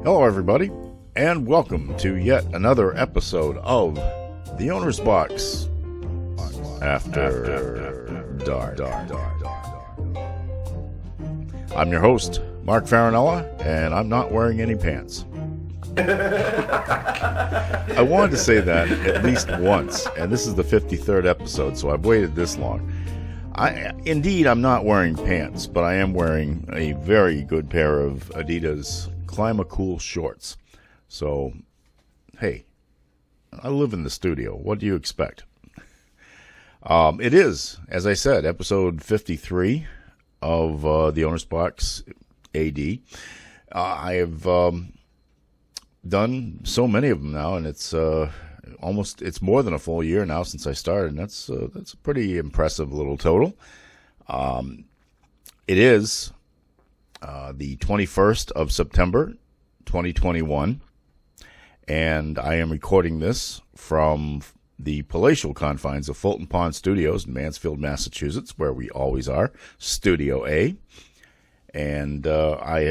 Hello, everybody, and welcome to yet another episode of The Owner's Box After Dark. I'm your host, Mark Farinella, and I'm not wearing any pants. I wanted to say that at least once, and this is the 53rd episode, so I've waited this long. I'm not wearing pants, but I am wearing a very good pair of Adidas Climacool shorts. So, hey, I live in the studio. What do you expect? It is, as I said, episode 53 of The Owner's Box AD. I have done so many of them now, and it's more than a full year now since I started, and that's a pretty impressive little total. It is the 21st of September, 2021, and I am recording this from the palatial confines of Fulton Pond Studios in Mansfield, Massachusetts, where we always are, Studio A. And as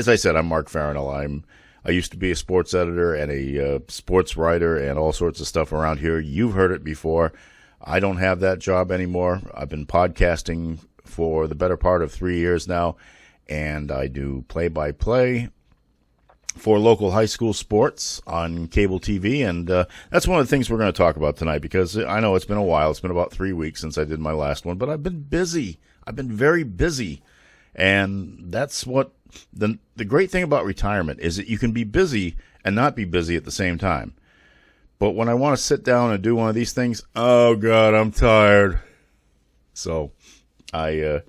I said, I'm Mark Farinella. I used to be a sports editor and a sports writer and all sorts of stuff around here. You've heard it before. I don't have that job anymore. I've been podcasting for the better part of 3 years now, and I do play-by-play for local high school sports on cable TV, and that's one of the things we're going to talk about tonight, because I know it's been a while. It's been about 3 weeks since I did my last one, but I've been busy. I've been very busy, and that's what the great thing about retirement is, that you can be busy and not be busy at the same time. But when I want to sit down and do one of these things, oh God, I'm tired. So I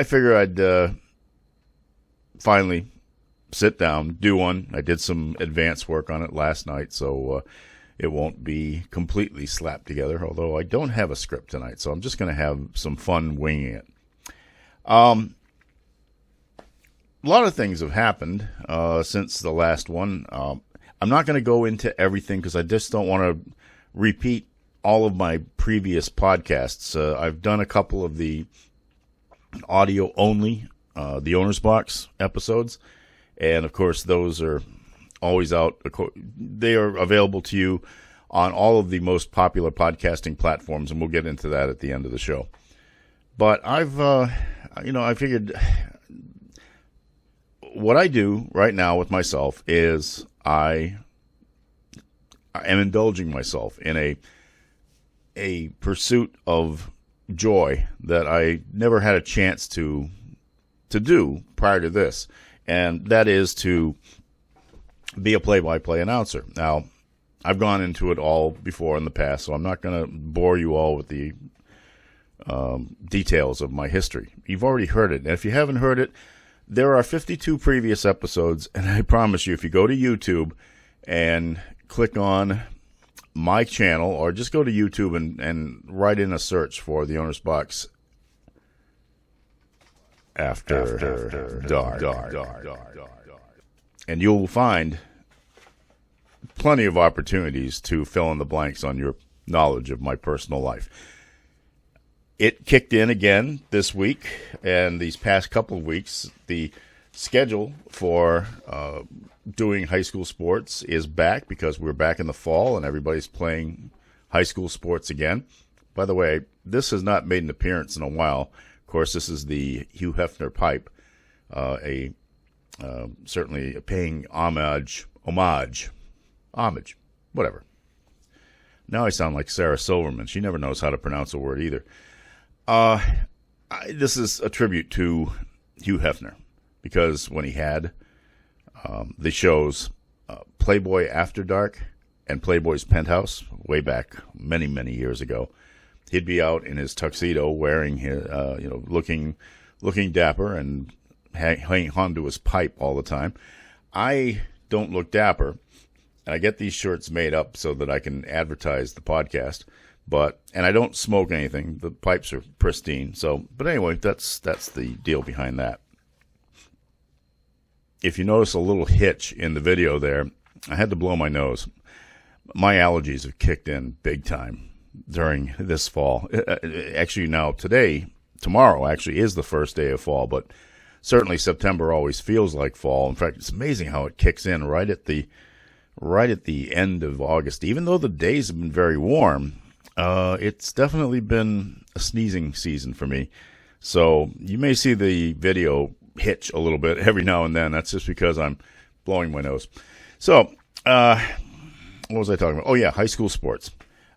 figure I'd finally sit down, do one. I did some advanced work on it last night, so it won't be completely slapped together, although I don't have a script tonight, so I'm just going to have some fun winging it. A lot of things have happened since the last one. I'm not going to go into everything because I just don't want to repeat all of my previous podcasts. I've done a couple of the audio only, the Owner's Box episodes, and of course those are always out. They are available to you on all of the most popular podcasting platforms, and we'll get into that at the end of the show. But I figured what I do right now with myself is I am indulging myself in a pursuit of joy that I never had a chance to do prior to this, and that is to be a play-by-play announcer. Now, I've gone into it all before in the past, so I'm not going to bore you all with the details of my history. You've already heard it, and if you haven't heard it, there are 52 previous episodes, and I promise you, if you go to YouTube and click on my channel, or just go to YouTube and write in a search for The Owner's Box After Dark, and you'll find plenty of opportunities to fill in the blanks on your knowledge of my personal life. It kicked in again this week, and these past couple of weeks, the schedule for doing high school sports is back, because we're back in the fall and everybody's playing high school sports again. By the way, this has not made an appearance in a while. Of course, this is the Hugh Hefner pipe, certainly paying homage, whatever. Now I sound like Sarah Silverman. She never knows how to pronounce a word either. This is a tribute to Hugh Hefner, because when he had the shows Playboy After Dark and Playboy's Penthouse way back many, many years ago, he'd be out in his tuxedo, wearing his, looking dapper and hanging onto his pipe all the time. I don't look dapper, and I get these shirts made up so that I can advertise the podcast. And I don't smoke anything. The pipes are pristine. But anyway, that's the deal behind that. If you notice a little hitch in the video there, I had to blow my nose. My allergies have kicked in big time during this fall. Actually, now tomorrow actually is the first day of fall, but certainly September always feels like fall. In fact, it's amazing how it kicks in right at the end of August. Even though the days have been very warm, it's definitely been a sneezing season for me. So you may see the video hitch a little bit every now and then. That's just because I'm blowing my nose. So, what was I talking about? Oh, yeah, high school sports.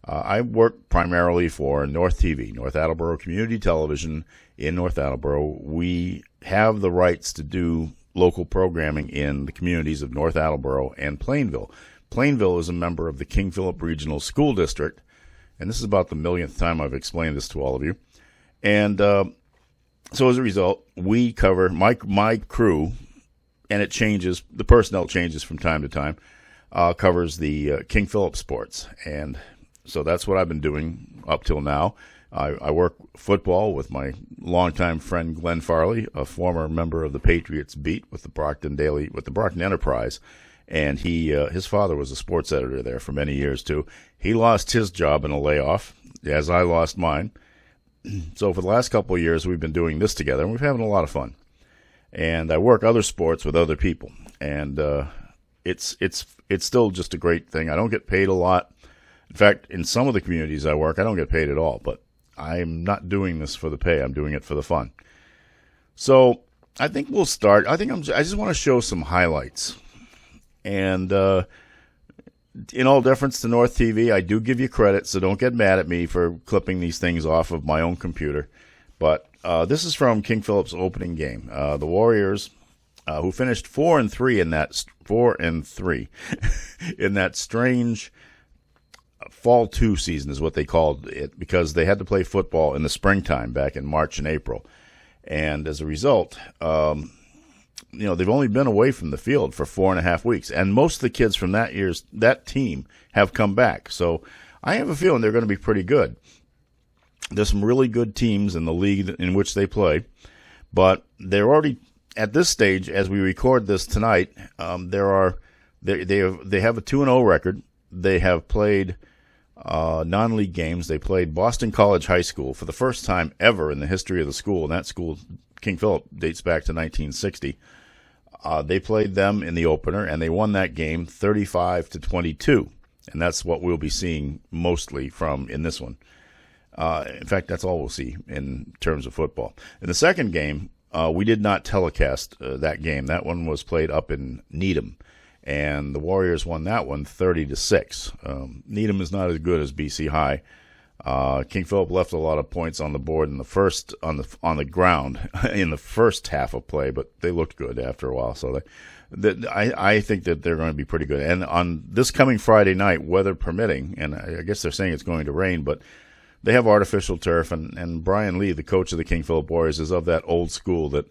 I work primarily for North TV, North Attleboro Community Television in North Attleboro. We have the rights to do local programming in the communities of North Attleboro and Plainville. Plainville is a member of the King Philip Regional School District, and this is about the millionth time I've explained this to all of you. And so as a result, we cover my crew, and it changes. The personnel changes from time to time. Covers the King Philip sports, and so that's what I've been doing up till now. I work football with my longtime friend Glenn Farley, a former member of the Patriots beat with the Brockton Enterprise, and his father was a sports editor there for many years too. He lost his job in a layoff, as I lost mine. So for the last couple of years, we've been doing this together, and we're having a lot of fun. And I work other sports with other people, and it's still just a great thing. I don't get paid a lot. In fact, in some of the communities I work, I don't get paid at all, but I'm not doing this for the pay. I'm doing it for the fun. So I think we'll start. I just want to show some highlights. And in all deference to North TV, I do give you credit, so don't get mad at me for clipping these things off of my own computer. But this is from King Philip's opening game. The Warriors, who finished 4-3 in that 4-3 in that strange Fall 2 season is what they called it, because they had to play football in the springtime back in March and April. And as a result, they've only been away from the field for 4.5 weeks. And most of the kids from that team have come back. So I have a feeling they're going to be pretty good. There's some really good teams in the league in which they play. But they're already, at this stage, as we record this tonight, they have a 2-0 record. They have played non-league games. They played Boston College High School for the first time ever in the history of the school, and that school, King Philip, dates back to 1960. They played them in the opener, and they won that game 35-22, and that's what we'll be seeing mostly from in this one. In fact, that's all we'll see in terms of football. In the second game, we did not telecast that game. That one was played up in Needham, and the Warriors won that one 30-6. Needham is not as good as BC High. King Philip left a lot of points on the board in the first on the ground in the first half of play, but they looked good after a while. So I think that they're going to be pretty good. And on this coming Friday night, weather permitting, and I guess they're saying it's going to rain, but they have artificial turf, and Brian Lee, the coach of the King Philip Warriors, is of that old school that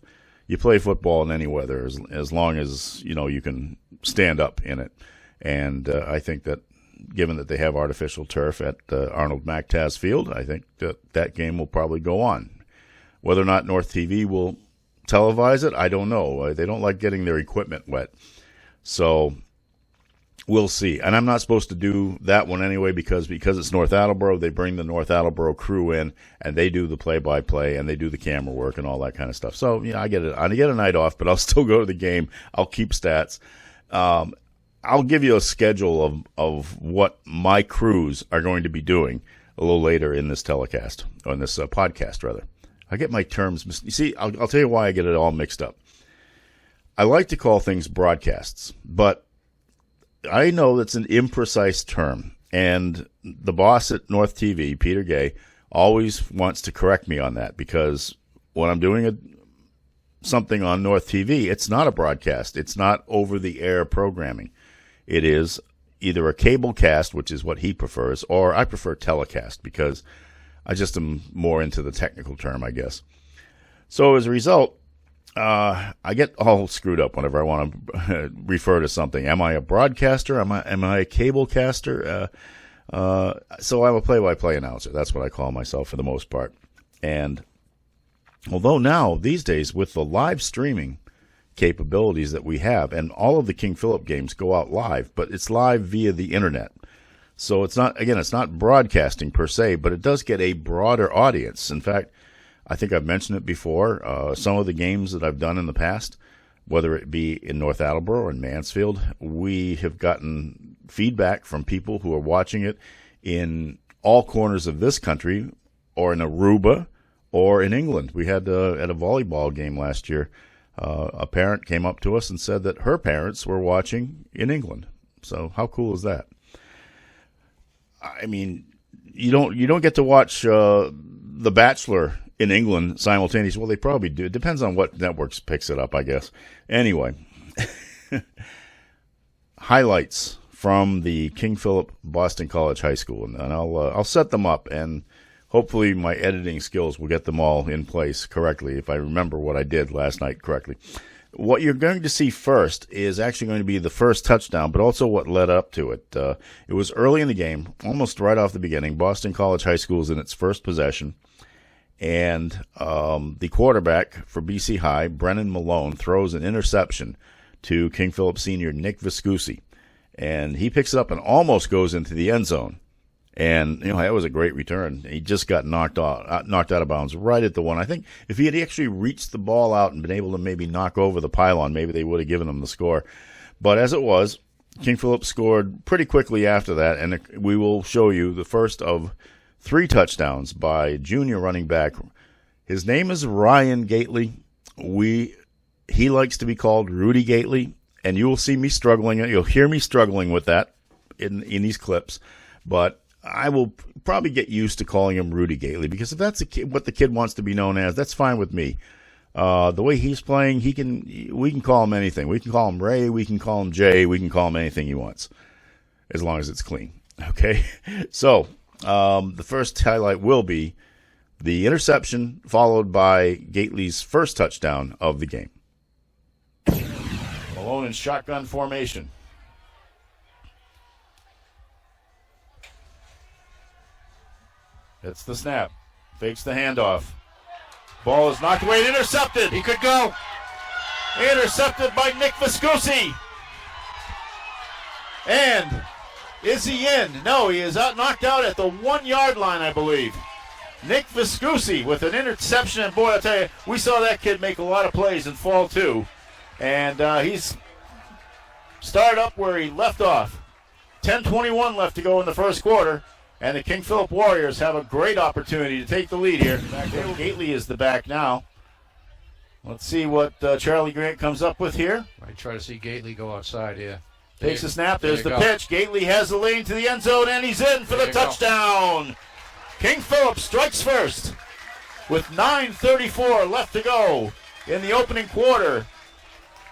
you play football in any weather as long as you can stand up in it. And I think that given that they have artificial turf at Arnold MacTaz Field, I think that game will probably go on. Whether or not North TV will televise it, I don't know. They don't like getting their equipment wet. So we'll see. And I'm not supposed to do that one anyway because it's North Attleboro. They bring the North Attleboro crew in, and they do the play-by-play, and they do the camera work and all that kind of stuff. So, I get a night off, but I'll still go to the game. I'll keep stats. I'll give you a schedule of what my crews are going to be doing a little later in this telecast, or in this podcast, rather. I get my terms. You see, I'll tell you why I get it all mixed up. I like to call things broadcasts, but I know that's an imprecise term, and the boss at North TV, Peter Gay, always wants to correct me on that, because when I'm doing something on North TV, it's not a broadcast. It's not over-the-air programming. It is either a cable cast, which is what he prefers, or I prefer telecast because I just am more into the technical term, I guess. So as a result, I get all screwed up whenever I want to refer to something. Am I a broadcaster? Am I a cable caster? So I'm a play-by-play announcer. That's what I call myself for the most part. And although now, these days, with the live streaming capabilities that we have, and all of the King Philip games go out live, but it's live via the internet. So it's not broadcasting per se, but it does get a broader audience. In fact, I think I've mentioned it before. Some of the games that I've done in the past, whether it be in North Attleboro or in Mansfield, we have gotten feedback from people who are watching it in all corners of this country, or in Aruba, or in England. We had at a volleyball game last year, a parent came up to us and said that her parents were watching in England. So how cool is that? I mean, you don't get to watch The Bachelor in England simultaneously. Well, they probably do. It depends on what networks picks it up, I guess. Anyway, highlights from the King Philip Boston College High School, and I'll set them up, and hopefully my editing skills will get them all in place correctly if I remember what I did last night correctly. What you're going to see first is actually going to be the first touchdown, but also what led up to it. It was early in the game, almost right off the beginning. Boston College High School is in its first possession, and the quarterback for BC High, Brennan Malone, throws an interception to King Philip senior Nick Viscusi, and he picks it up and almost goes into the end zone. And, that was a great return. He just got knocked out of bounds right at the one. I think if he had actually reached the ball out and been able to maybe knock over the pylon, maybe they would have given him the score. But as it was, King Philip scored pretty quickly after that, and we will show you the first of 3 touchdowns by junior running back. His name is Ryan Gately. He likes to be called Rudy Gately, and you will see me struggling. You'll hear me struggling with that in these clips, but I will probably get used to calling him Rudy Gately, because if that's what the kid wants to be known as, that's fine with me. The way he's playing, we can call him anything. We can call him Ray, we can call him Jay, we can call him anything he wants, as long as it's clean. Okay? So, the first highlight will be the interception, followed by Gately's first touchdown of the game. Malone in shotgun formation. It's the snap. Fakes the handoff. Ball is knocked away and intercepted. He could go. Intercepted by Nick Viscusi. And is he in? No, he is knocked out at the 1 yard line, I believe. Nick Viscusi with an interception. And boy, I'll tell you, we saw that kid make a lot of plays in fall too. And he's started up where he left off. 10:21 left to go in the first quarter. And the King Philip Warriors have a great opportunity to take the lead here. Gately is the back now. Let's see what Charlie Grant comes up with here. I try to see Gately go outside here. Takes a snap. There's the pitch. Gately has the lane to the end zone, and he's in for the touchdown. King Philip strikes first with 9:34 left to go in the opening quarter.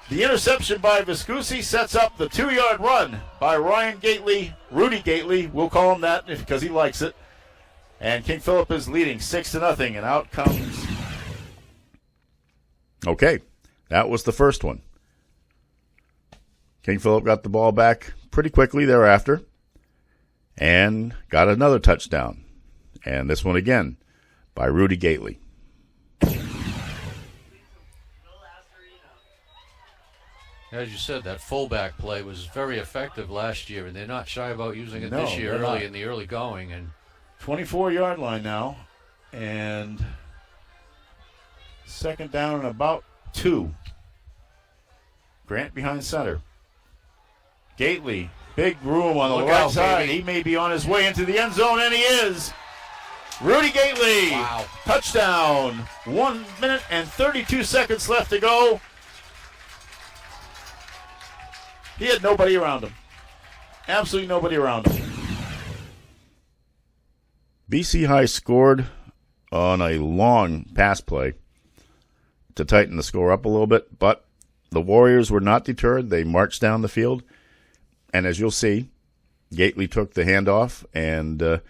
The interception by Viscusi sets up the 2 yard run by Ryan Gately, Rudy Gately. We'll call him that because he likes it. And King Philip is leading 6-0, and out comes. Okay, that was the first one. King Philip got the ball back pretty quickly thereafter and got another touchdown. And this one again by Rudy Gately. As you said, that fullback play was very effective last year, and they're not shy about using it this year in the early going. And 24-yard line now, and second down and about 2. Grant behind center. Gately, big room on the right side. He may be on his way into the end zone, and he is. Rudy Gately, wow. Touchdown. 1 minute and 32 seconds left to go. He had nobody around him. Absolutely nobody around him. BC High scored on a long pass play to tighten the score up a little bit, but the Warriors were not deterred. They marched down the field, and as you'll see, Gately took the handoff and did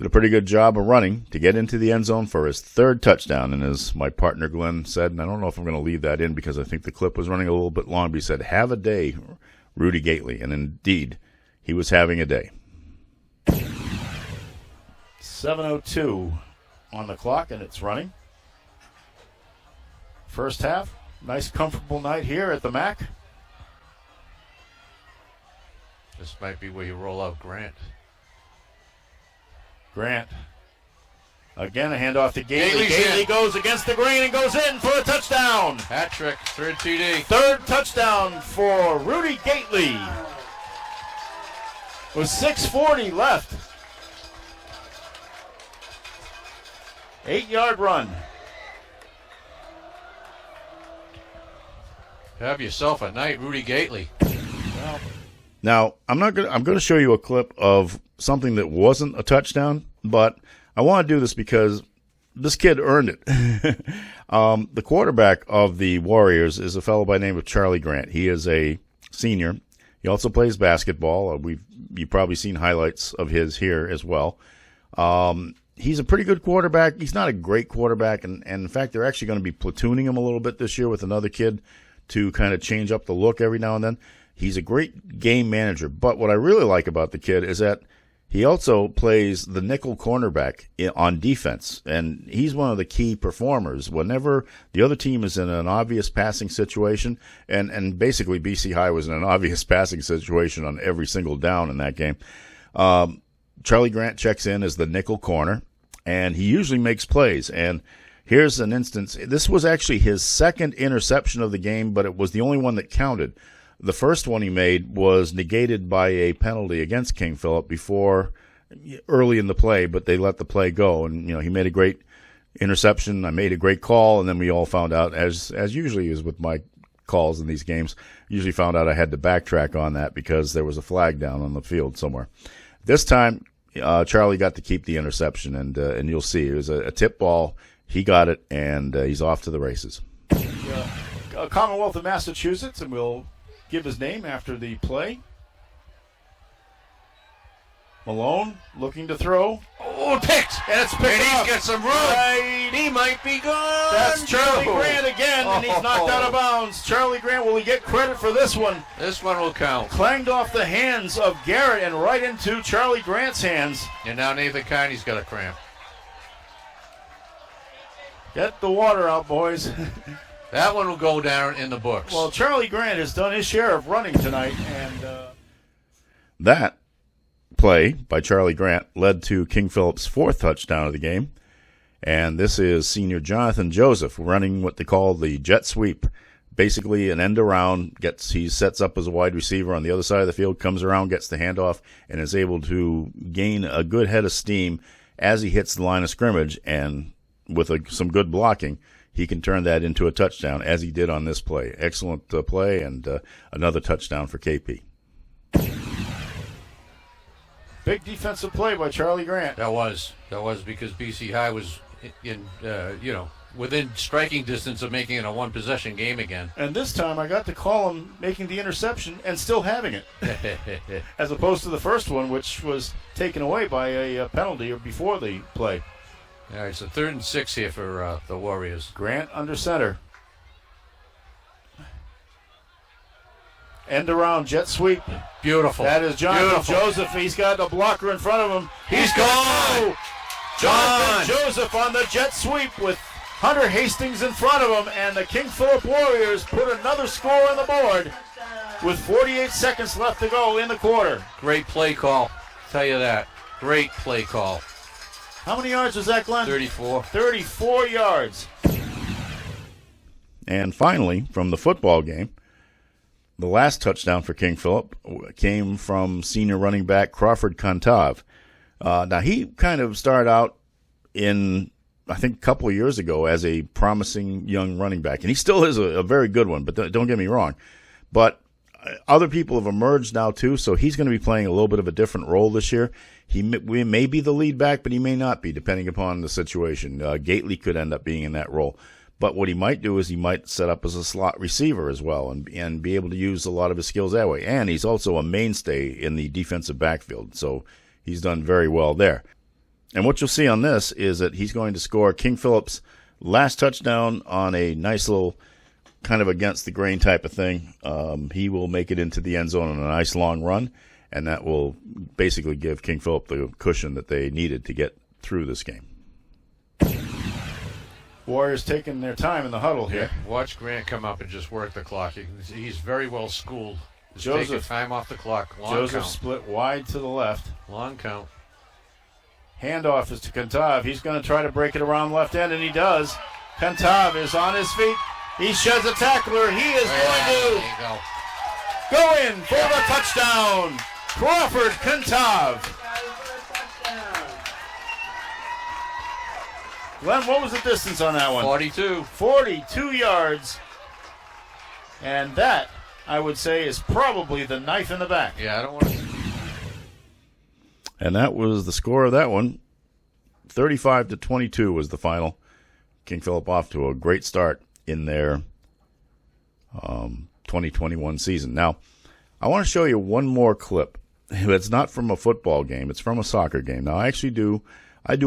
a pretty good job of running to get into the end zone for his third touchdown. And as my partner Glenn said, and I don't know if I'm going to leave that in because I think the clip was running a little bit long, but he said, "Have a day, Rudy Gately." And indeed, he was having a day. 7:02 on the clock, and it's running. First half, nice comfortable night here at the MAC. This might be where you roll out Grant. Grant Again, a handoff to Gately. Gately's Gately in. goes against the grain and goes in for a touchdown. Hat trick, third TD. Third touchdown for Rudy Gately. With 6:40 left. 8-yard run. Have yourself a night, Rudy Gately. Now, I'm going to show you a clip of something that wasn't a touchdown, but I want to do this because this kid earned it. The quarterback of the Warriors is a fellow by the name of Charlie Grant. He is a senior. He also plays basketball. You've probably seen highlights of his here as well. He's a pretty good quarterback. He's not a great quarterback, and in fact, they're actually going to be platooning him a little bit this year with another kid to kind of change up the look every now and then. He's a great game manager, but what I really like about the kid is that he also plays the nickel cornerback on defense, and he's one of the key performers. Whenever the other team is in an obvious passing situation, and basically BC High was in an obvious passing situation on every single down in that game, Charlie Grant checks in as the nickel corner, and he usually makes plays. And here's an instance. This was actually his second interception of the game, but it was the only one that counted. The first one he made was negated by a penalty against King Philip early in the play, but they let the play go. And, he made a great interception. I made a great call, and then we all found out, as usually is with my calls in these games, usually found out I had to backtrack on that because there was a flag down on the field somewhere. This time, Charlie got to keep the interception, and you'll see. It was a tip ball. He got it, and he's off to the races. Commonwealth of Massachusetts, and we'll give his name after the play. Malone looking to throw. Oh, picked! And it's picked and up. He's got some room. Right. He might be gone. That's Charlie Grant again, and he's knocked out of bounds. Charlie Grant, will he get credit for this one? This one will count. Clanged off the hands of Garrett and right into Charlie Grant's hands. And now Nathan Carney's got a cramp. Get the water out, boys. That one will go down in the books. Well, Charlie Grant has done his share of running tonight, and that play by Charlie Grant led to King Philip's fourth touchdown of the game. And this is senior Jonathan Joseph running what they call the jet sweep. Basically an end around, he sets up as a wide receiver on the other side of the field, comes around, gets the handoff, and is able to gain a good head of steam as he hits the line of scrimmage. And with some good blocking, he can turn that into a touchdown, as he did on this play. Excellent play, and another touchdown for KP. Big defensive play by Charlie Grant. That was because BC High was within striking distance of making it a one-possession game again. And this time I got to call him making the interception and still having it, as opposed to the first one, which was taken away by a penalty or before the play. All right, so 3rd and 6 here for the Warriors. Grant under center. End around, jet sweep. Beautiful. That is Jonathan Joseph. He's got a blocker in front of him. He's gone. Jonathan Joseph on the jet sweep with Hunter Hastings in front of him, and the King Philip Warriors put another score on the board with 48 seconds left to go in the quarter. Great play call. Tell you that. Great play call. How many yards was that, Glenn? 34. 34 yards. And finally, from the football game, the last touchdown for King Philip came from senior running back Crawford Kantav. Now, he kind of started out I think a couple of years ago as a promising young running back, and he still is a very good one, but don't get me wrong. But other people have emerged now, too, so he's going to be playing a little bit of a different role this year. He may be the lead back, but he may not be, depending upon the situation. Gately could end up being in that role. But what he might do is he might set up as a slot receiver as well and be able to use a lot of his skills that way. And he's also a mainstay in the defensive backfield, so he's done very well there. And what you'll see on this is that he's going to score King Philip's last touchdown on a nice little kind of against the grain type of thing. He will make it into the end zone on a nice long run, and that will basically give King Philip the cushion that they needed to get through this game. Warriors taking their time in the huddle here. Yeah, watch Grant come up and just work the clock. He's very well schooled. Just taking time off the clock. Long Joseph count. Split wide to the left. Long count. Handoff is to Kantav. He's going to try to break it around left end, and he does. Kantav is on his feet. He sheds a tackler. He is going to go in for the touchdown. Crawford Kantav. Glenn, what was the distance on that one? 42. 42 yards. And that, I would say, is probably the knife in the back. Yeah, I don't want to. And that was the score of that one. 35-22 was the final. King Philip off to a great start in their 2021 season. Now, I want to show you one more clip. It's not from a football game. It's from a soccer game. Now, I do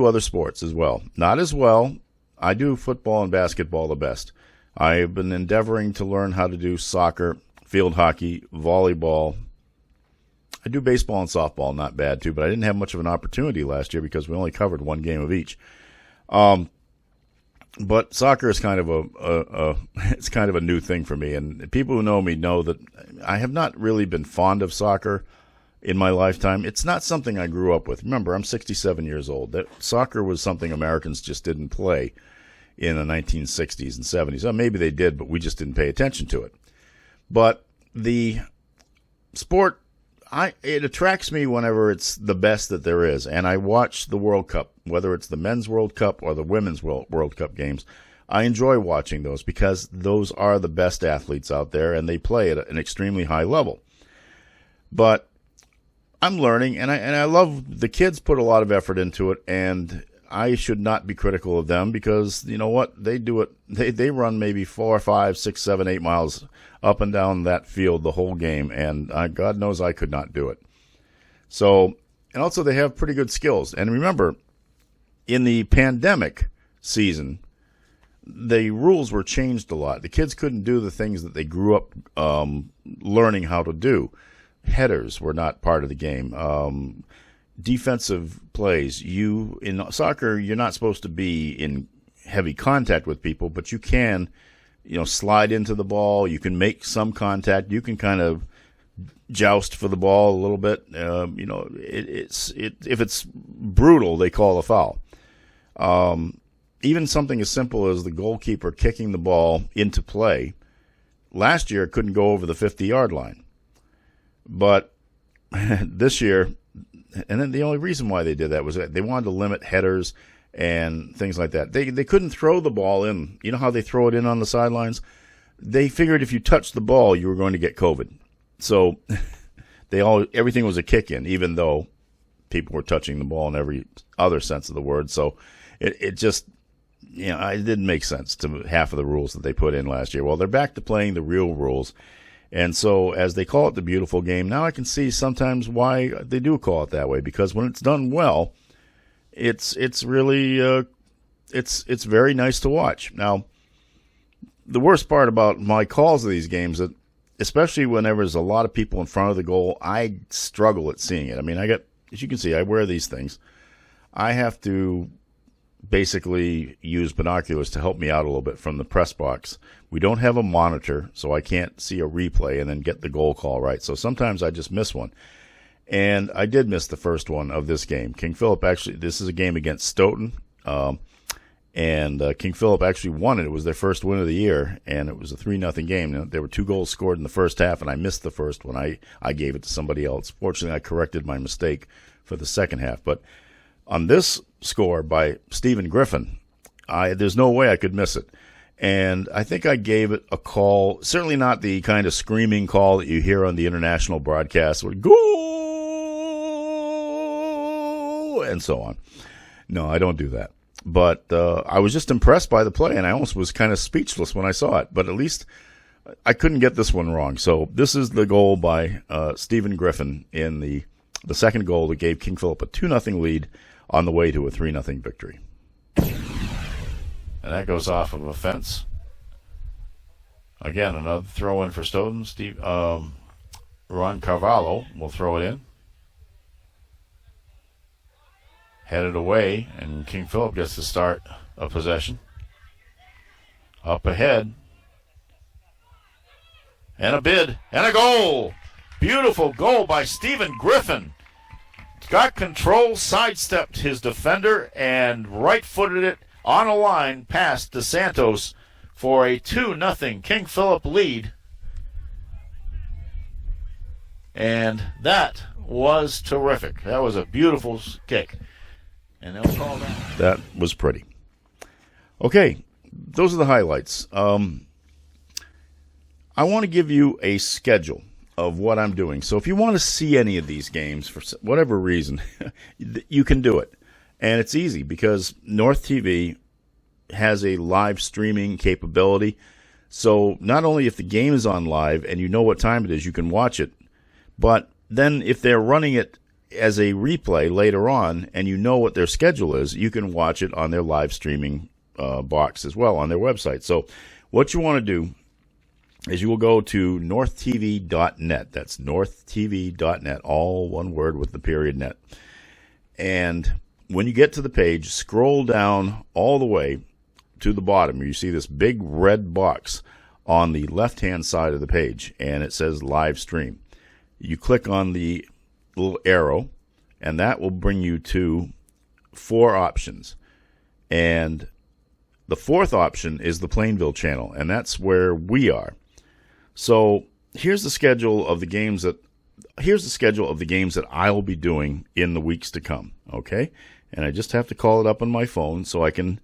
other sports as well. Not as well. I do football and basketball the best. I've been endeavoring to learn how to do soccer, field hockey, volleyball. I do baseball and softball, not bad too, but I didn't have much of an opportunity last year because we only covered one game of each. But soccer is kind of it's kind of a new thing for me, and people who know me know that I have not really been fond of soccer in my lifetime. It's not something I grew up with. Remember, I'm 67 years old. That soccer was something Americans just didn't play in the 1960s and 70s. Well, maybe they did, but we just didn't pay attention to it. But the sport, it attracts me whenever it's the best that there is. And I watch the World Cup, whether it's the Men's World Cup or the Women's World Cup games. I enjoy watching those because those are the best athletes out there, and they play at an extremely high level. But I'm learning, and I love the kids put a lot of effort into it, and I should not be critical of them because, you know what, they do it. They run maybe 4, 5, 6, 7, 8 miles up and down that field the whole game, and God knows I could not do it. So, and also they have pretty good skills. And remember, in the pandemic season, the rules were changed a lot. The kids couldn't do the things that they grew up learning how to do. Headers were not part of the game. Defensive plays. In soccer, you're not supposed to be in heavy contact with people, but you can, slide into the ball. You can make some contact. You can kind of joust for the ball a little bit. If it's brutal, they call a foul. Even something as simple as the goalkeeper kicking the ball into play. Last year, it couldn't go over the 50-yard line. But this year, and then the only reason why they did that was that they wanted to limit headers and things like that. They couldn't throw the ball in. You know how they throw it in on the sidelines? They figured if you touched the ball, you were going to get COVID. So everything was a kick in, even though people were touching the ball in every other sense of the word. So it just, it didn't make sense to half of the rules that they put in last year. Well, they're back to playing the real rules. And so, as they call it the beautiful game, now I can see sometimes why they do call it that way. Because when it's done well, it's really it's very nice to watch. Now, the worst part about my calls of these games, that especially whenever there's a lot of people in front of the goal, I struggle at seeing it. I mean, as you can see, I wear these things. I have to basically use binoculars to help me out a little bit from the press box. We don't have a monitor, so I can't see a replay and then get the goal call right. So sometimes I just miss one. And I did miss the first one of this game. King Philip this is a game against Stoughton. And King Philip actually won it. It was their first win of the year, and it was a 3-0 game. Now, there were 2 goals scored in the first half, and I missed the first one. I gave it to somebody else. Fortunately, I corrected my mistake for the second half. But on this score by Stephen Griffin, there's no way I could miss it. And I think I gave it a call, certainly not the kind of screaming call that you hear on the international broadcast, where goal, and so on. No, I don't do that. But I was just impressed by the play, and I almost was kind of speechless when I saw it. But at least I couldn't get this one wrong. So this is the goal by Stephen Griffin in the second goal that gave King Philip a 2-0 lead on the way to a 3-0 victory. And that goes off of a fence. Again, another throw in for Stoughton. Ron Carvalho will throw it in. Headed away, and King Philip gets the start of possession. Up ahead. And a bid. And a goal. Beautiful goal by Stephen Griffin. got control, sidestepped his defender, and right-footed it on a line past DeSantos for a 2-0 King Philip lead. And that was terrific. That was a beautiful kick. And they'll call that. That was pretty. Okay, those are the highlights. I want to give you a schedule of what I'm doing. So if you want to see any of these games for whatever reason, you can do it. And it's easy because North TV has a live streaming capability. So not only if the game is on live and you know what time it is, you can watch it, but then if they're running it as a replay later on and you know what their schedule is, you can watch it on their live streaming box as well on their website. So what you want to do is you will go to northtv.net. That's northtv.net, all one word with the period net. And when you get to the page, scroll down all the way to the bottom. You see this big red box on the left-hand side of the page, and it says live stream. You click on the little arrow, and that will bring you to 4 options. And the 4th option is the Plainville channel, and that's where we are. So here's the schedule of the games that I'll be doing in the weeks to come. Okay, and I just have to call it up on my phone so I can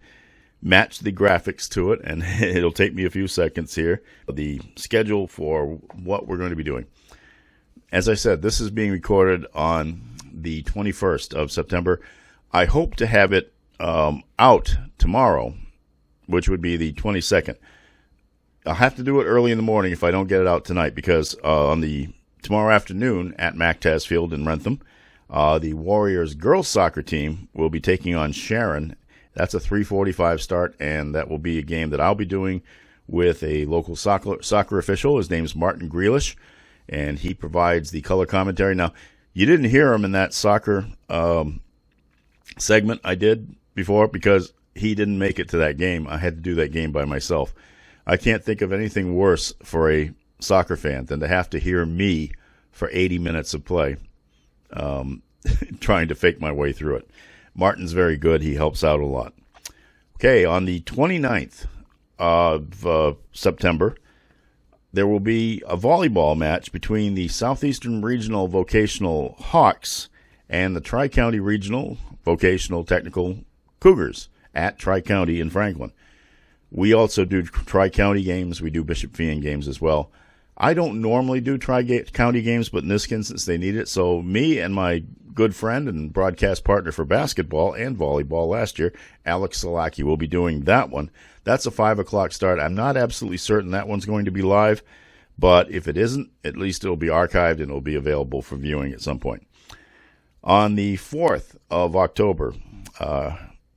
match the graphics to it, and it'll take me a few seconds here. The schedule for what we're going to be doing. As I said, this is being recorded on the 21st of September. I hope to have it out tomorrow, which would be the 22nd. I'll have to do it early in the morning if I don't get it out tonight, because on the tomorrow afternoon at MacTaz Field in Wrentham, the Warriors girls soccer team will be taking on Sharon. That's a 3:45 start, and that will be a game that I'll be doing with a local soccer official. His name's Martin Grealish, and he provides the color commentary. Now, you didn't hear him in that soccer segment I did before because he didn't make it to that game. I had to do that game by myself. I can't think of anything worse for a soccer fan than to have to hear me for 80 minutes of play, trying to fake my way through it. Martin's very good. He helps out a lot. Okay, on the 29th of September, there will be a volleyball match between the Southeastern Regional Vocational Hawks and the Tri-County Regional Vocational Technical Cougars at Tri-County in Franklin. We also do Tri-County games. We do Bishop Feian games as well. I don't normally do Tri-County games, but in this instance they need it. So me and my good friend and broadcast partner for basketball and volleyball last year, Alex Salaki, will be doing that one. That's a 5 o'clock start. I'm not absolutely certain that one's going to be live, but if it isn't, at least it'll be archived and it'll be available for viewing at some point. On the 4th of October,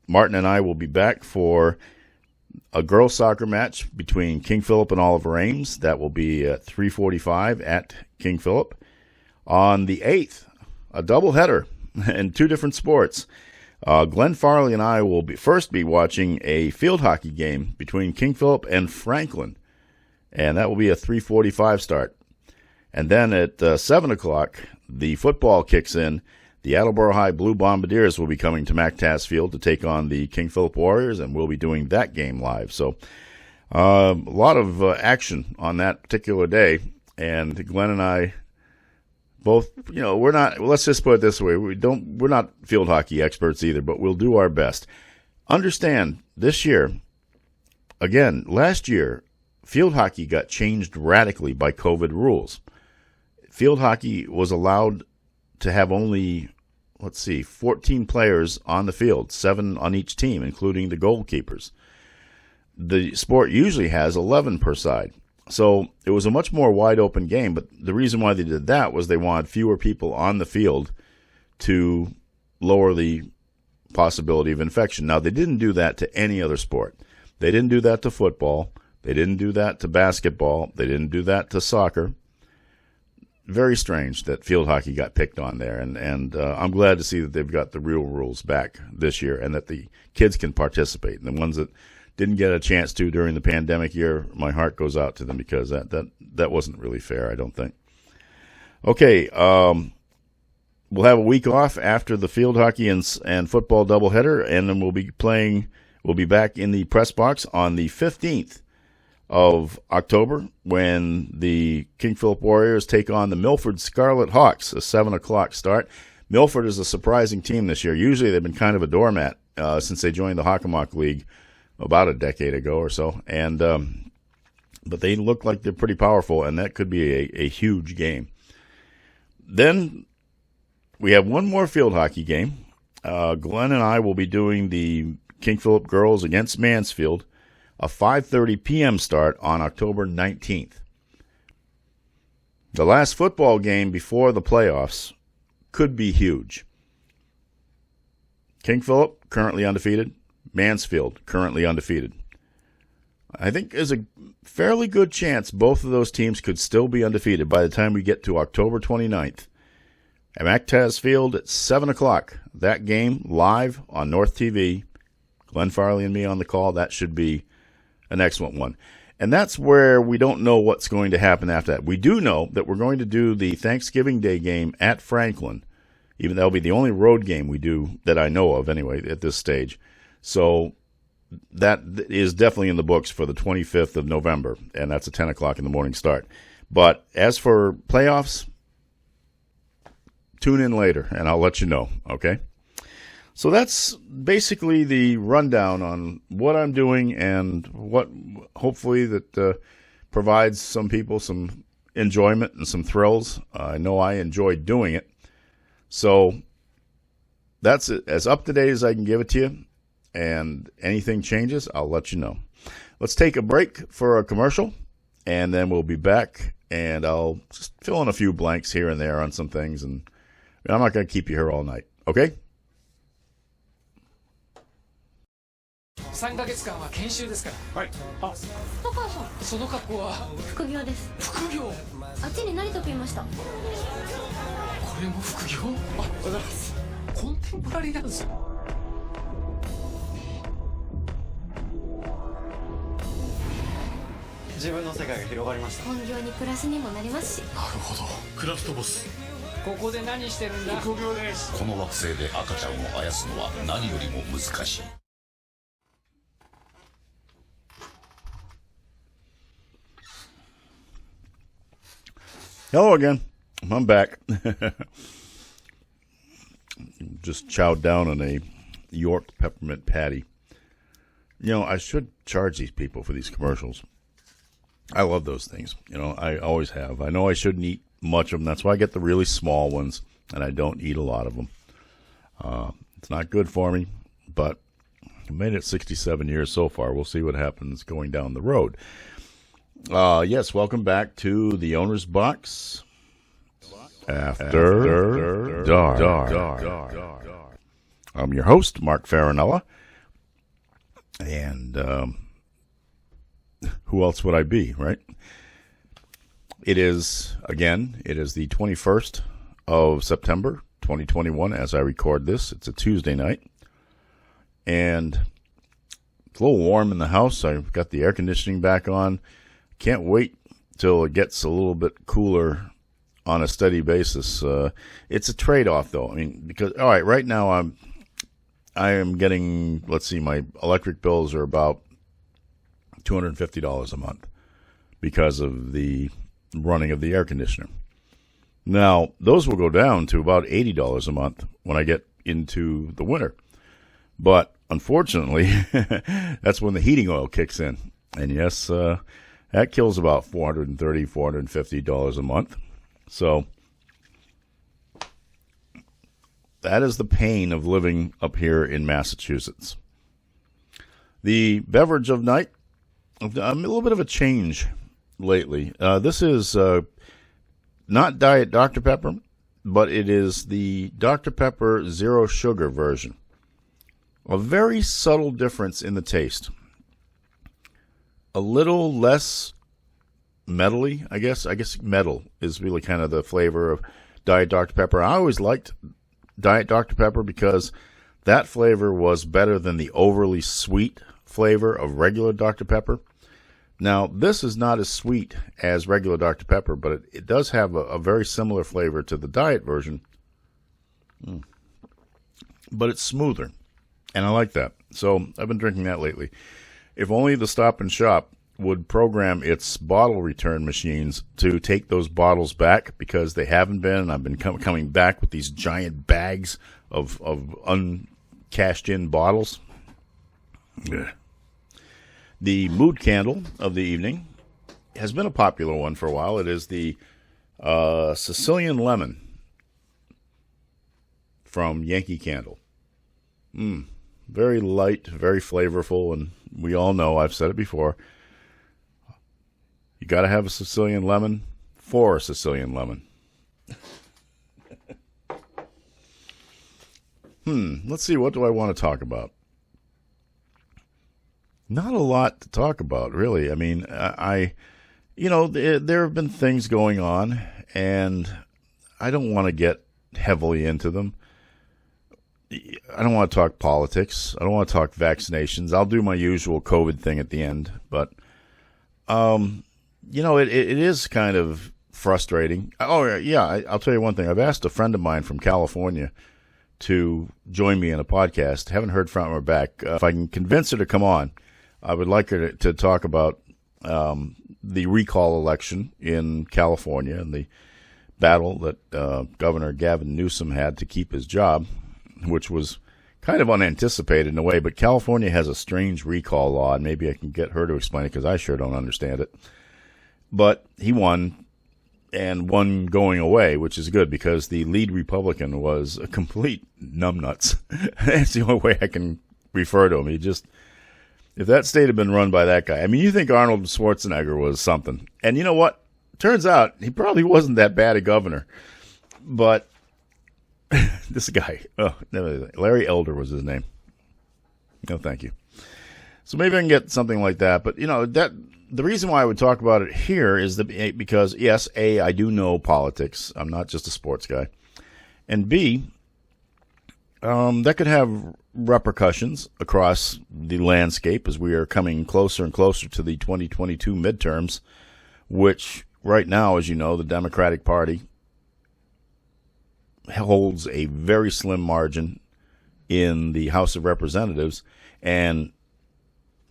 Martin and I will be back for a girls soccer match between King Philip and Oliver Ames. That will be at 3:45 at King Philip. On the 8th, a doubleheader in 2 different sports. Glenn Farley and I will first be watching a field hockey game between King Philip and Franklin, and that will be a 3:45 start. And then at 7 o'clock, the football kicks in. The Attleboro High Blue Bombardiers will be coming to MacTaz Field to take on the King Philip Warriors, and we'll be doing that game live. So a lot of action on that particular day, and Glenn and I both, we're not, let's just put it this way, we're not field hockey experts either, but we'll do our best. Understand, this year, again, last year, field hockey got changed radically by COVID rules. Field hockey was allowed to have only, 14 players on the field, 7 on each team, including the goalkeepers. The sport usually has 11 per side. So it was a much more wide-open game, but the reason why they did that was they wanted fewer people on the field to lower the possibility of infection. Now, they didn't do that to any other sport. They didn't do that to football. They didn't do that to basketball. They didn't do that to soccer. Very strange that field hockey got picked on there, and I'm glad to see that they've got the real rules back this year and that the kids can participate. And the ones that didn't get a chance to during the pandemic year, my heart goes out to them because that wasn't really fair, I don't think. Okay, we'll have a week off after the field hockey and football doubleheader, and then we'll be back in the press box on the 15th of October when the King Philip Warriors take on the Milford Scarlet Hawks, a 7 o'clock start. Milford is a surprising team this year. Usually they've been kind of a doormat since they joined the Hockomock League about a decade ago or so, and but they look like they're pretty powerful, and that could be a huge game. Then we have one more field hockey game. Glenn and I will be doing the King Philip girls against Mansfield, a 5:30 p.m. start on October 19th. The last football game before the playoffs could be huge. King Philip, currently undefeated. Mansfield, currently undefeated. I think there's a fairly good chance both of those teams could still be undefeated by the time we get to October 29th. At Mactaz Field at 7 o'clock. That game live on North TV. Glenn Farley and me on the call. That should be an excellent one. And that's where we don't know what's going to happen after that. We do know that we're going to do the Thanksgiving Day game at Franklin. Even that'll be the only road game we do that I know of anyway at this stage. So that is definitely in the books for the 25th of November, and that's a 10 o'clock in the morning start. But as for playoffs, tune in later, and I'll let you know, okay? So that's basically the rundown on what I'm doing and what hopefully that provides some people some enjoyment and some thrills. I know I enjoy doing it. So that's it. As up-to-date as I can give it to you. And anything changes, I'll let you know. Let's take a break for a commercial, and then we'll be back, and I'll just fill in a few blanks here and there on some things, and I'm not going to keep you here all night, okay? 3ヶ月間は研修ですから。はい。あ、高橋さん、その格好は副業です。副業。あっちに成田くんいました。これも副業？あ、おはようございます。コンテンポラリーダンス。自分の世界が広がりました。本業にプラスにもなりますし。なるほど。クラフトボス。ここで何してるんだ？副業です。この惑星で赤ちゃんをあやすのは何よりも難しい。Hello again. I'm back. Just chowed down on a York peppermint patty. You know, I should charge these people for these commercials. I love those things. You know, I always have. I know I shouldn't eat much of them. That's why I get the really small ones, and I don't eat a lot of them. It's not good for me, but I made it 67 years so far. We'll see what happens going down the road. Yes, welcome back to the Owner's Box After Dark. I'm your host, Mark Farinella, and who else would I be, right? It is the 21st of September, 2021, as I record this. It's a Tuesday night, and it's a little warm in the house. I've got the air conditioning back on. Can't wait till it gets a little bit cooler on a steady basis. It's a trade-off, though. I mean, because all right, right now I am getting, let's see, my electric bills are about $250 a month because of the running of the air conditioner. Now, those will go down to about $80 a month when I get into the winter. But unfortunately, that's when the heating oil kicks in. And yes, that kills about $430, $450 a month. So that is the pain of living up here in Massachusetts. The beverage of night, a little bit of a change lately. This is not Diet Dr. Pepper, but it is the Dr. Pepper Zero Sugar version. A very subtle difference in the taste. A little less metally, I guess. I guess metal is really kind of the flavor of Diet Dr. Pepper. I always liked Diet Dr. Pepper because that flavor was better than the overly sweet flavor of regular Dr. Pepper. Now, this is not as sweet as regular Dr. Pepper, but it does have a very similar flavor to the diet version. But it's smoother, and I like that. So I've been drinking that lately. If only the Stop and Shop would program its bottle return machines to take those bottles back, because they haven't been, and I've been coming back with these giant bags of uncashed-in bottles. Yeah. The mood candle of the evening has been a popular one for a while. It is the Sicilian Lemon from Yankee Candle. Very light, very flavorful, and we all know, I've said it before, you got to have a Sicilian lemon for a Sicilian lemon. Let's see, what do I want to talk about? Not a lot to talk about, really. I mean, there have been things going on, and I don't want to get heavily into them. I don't want to talk politics. I don't want to talk vaccinations. I'll do my usual COVID thing at the end. But, it is kind of frustrating. Oh, yeah, I'll tell you one thing. I've asked a friend of mine from California to join me in a podcast. Haven't heard from her back. If I can convince her to come on, I would like her to talk about the recall election in California and the battle that Governor Gavin Newsom had to keep his job, which was kind of unanticipated in a way. But California has a strange recall law, and maybe I can get her to explain it, because I sure don't understand it. But he won, and won going away, which is good, because the lead Republican was a complete numbnuts. That's the only way I can refer to him. If that state had been run by that guy, I mean, you think Arnold Schwarzenegger was something. And you know what? Turns out he probably wasn't that bad a governor. But this guy, Larry Elder was his name. No, thank you. So maybe I can get something like that. But, the reason why I would talk about it here is because, yes, A, I do know politics. I'm not just a sports guy. And B, that could have repercussions across the landscape as we are coming closer and closer to the 2022 midterms, which right now, as you know, the Democratic Party holds a very slim margin in the House of Representatives, and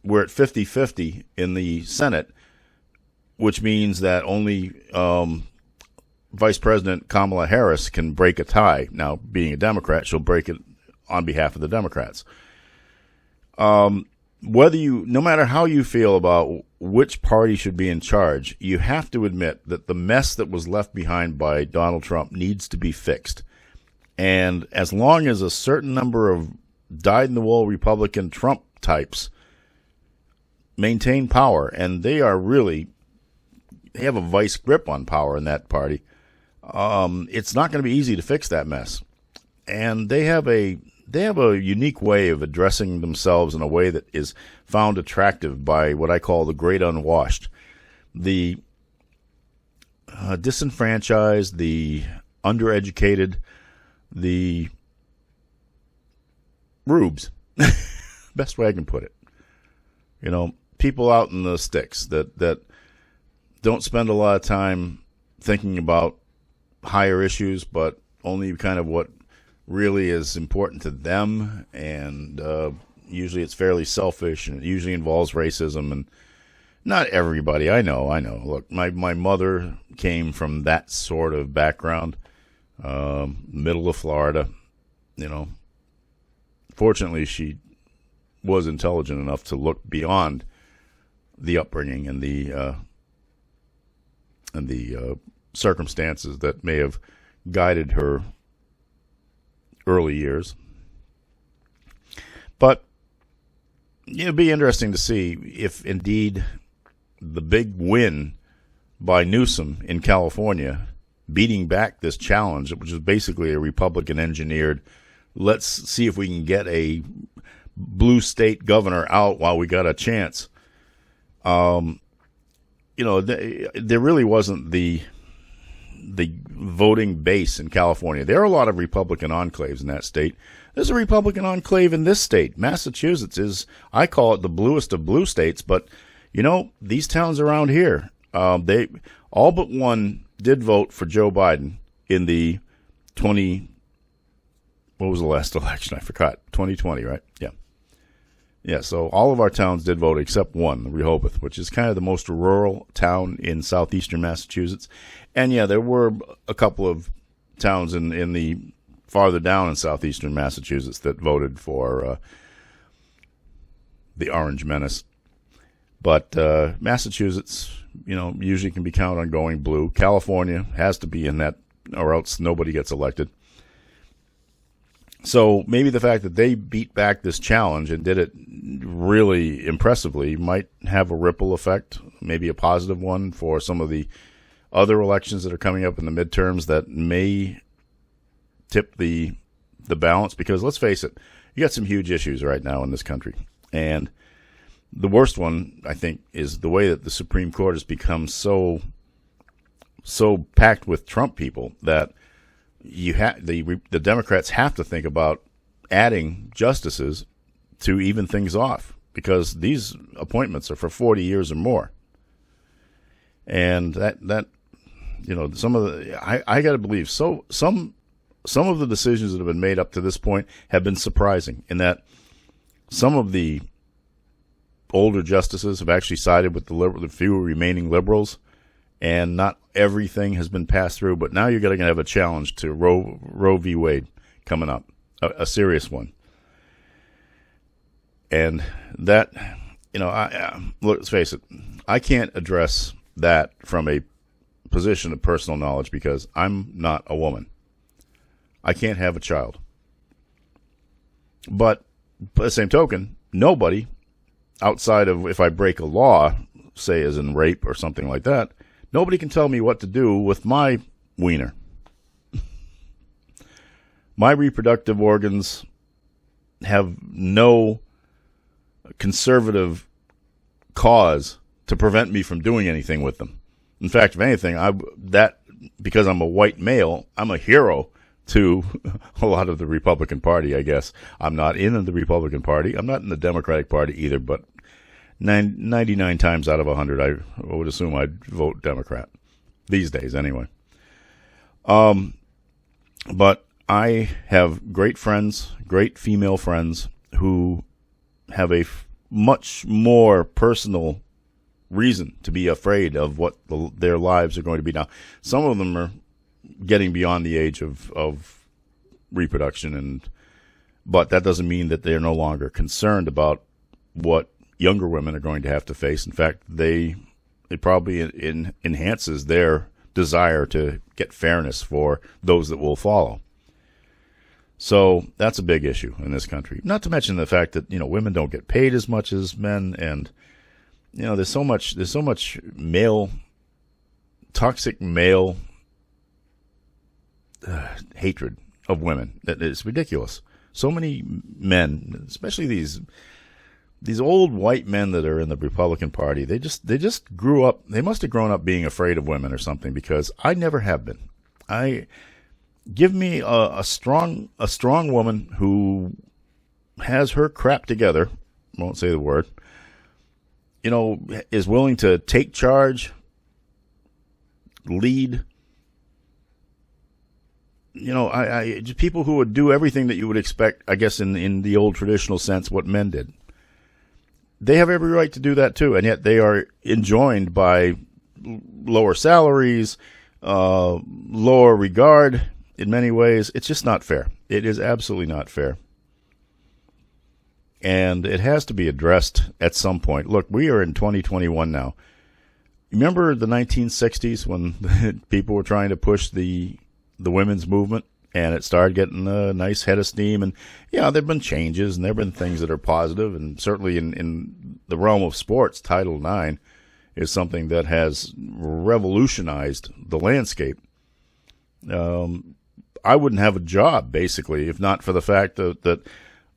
we're at 50-50 in the Senate, which means that only Vice President Kamala Harris can break a tie. Now, being a Democrat, she'll break it on behalf of the Democrats. No matter how you feel about which party should be in charge, you have to admit that the mess that was left behind by Donald Trump needs to be fixed. And as long as a certain number of dyed-in-the-wool Republican Trump types maintain power, and they have a vice grip on power in that party, it's not going to be easy to fix that mess. And they have a unique way of addressing themselves in a way that is found attractive by what I call the great unwashed, the disenfranchised, the undereducated, the rubes. Best way I can put it. People out in the sticks that don't spend a lot of time thinking about higher issues, but only kind of what really is important to them, and usually it's fairly selfish, and it usually involves racism. And not everybody, I know. Look, my mother came from that sort of background, middle of Florida. Fortunately, she was intelligent enough to look beyond the upbringing and the circumstances that may have guided her early years. But it'd be interesting to see if indeed the big win by Newsom in California, beating back this challenge, which is basically a Republican engineered, let's see if we can get a blue state governor out while we got a chance. There really wasn't the voting base in California. There are a lot of Republican enclaves in that state. There's a Republican enclave in this state. Massachusetts is, I call it the bluest of blue states, but these towns around here, they all but one did vote for Joe Biden in the 2020 what was the last election? I forgot. 2020, right? Yeah. Yeah, so all of our towns did vote except one, Rehoboth, which is kind of the most rural town in southeastern Massachusetts. And yeah, there were a couple of towns in the farther down in southeastern Massachusetts that voted for the Orange Menace. But Massachusetts, usually can be counted on going blue. California has to be in that, or else nobody gets elected. So maybe the fact that they beat back this challenge and did it really impressively might have a ripple effect, maybe a positive one for some of the other elections that are coming up in the midterms that may tip the balance. Because let's face it, you got some huge issues right now in this country. And the worst one, I think, is the way that the Supreme Court has become so packed with Trump people that the Democrats have to think about adding justices to even things off, because these appointments are for 40 years or more. And that some of the I got to believe some of the decisions that have been made up to this point have been surprising, in that some of the older justices have actually sided with the few remaining liberals, and not everything has been passed through. But now you're going to have a challenge to Roe v. Wade coming up, a serious one. And that, let's face it, I can't address that from a position of personal knowledge because I'm not a woman. I can't have a child. But by the same token, nobody outside of if I break a law, say as in rape or something like that, nobody can tell me what to do with my wiener. My reproductive organs have no conservative cause to prevent me from doing anything with them. In fact, if anything, because I'm a white male, I'm a hero to a lot of the Republican Party, I guess. I'm not in the Republican Party. I'm not in the Democratic Party either, but 99 times out of 100, I would assume I'd vote Democrat. These days, anyway. But I have great friends, great female friends, who have a much more personal reason to be afraid of what their lives are going to be. Now, some of them are getting beyond the age of reproduction, but that doesn't mean that they're no longer concerned about what younger women are going to have to face. In fact, it probably enhances their desire to get fairness for those that will follow. So that's a big issue in this country. Not to mention the fact that women don't get paid as much as men, and there's so much toxic male hatred of women that it's ridiculous. So many men, especially these old white men that are in the Republican Party, they just grew up. They must have grown up being afraid of women or something, because I never have been. Give me a strong woman who has her crap together. Won't say the word. Is willing to take charge, lead. Just people who would do everything that you would expect, I guess, in the old traditional sense, what men did. They have every right to do that too, and yet they are enjoined by lower salaries, lower regard in many ways. It's just not fair. It is absolutely not fair. And it has to be addressed at some point. Look, we are in 2021 now. Remember the 1960s when people were trying to push the women's movement, and it started getting a nice head of steam? And yeah, there have been changes, and there have been things that are positive, and certainly in the realm of sports, Title IX is something that has revolutionized the landscape. I wouldn't have a job, basically, if not for the fact that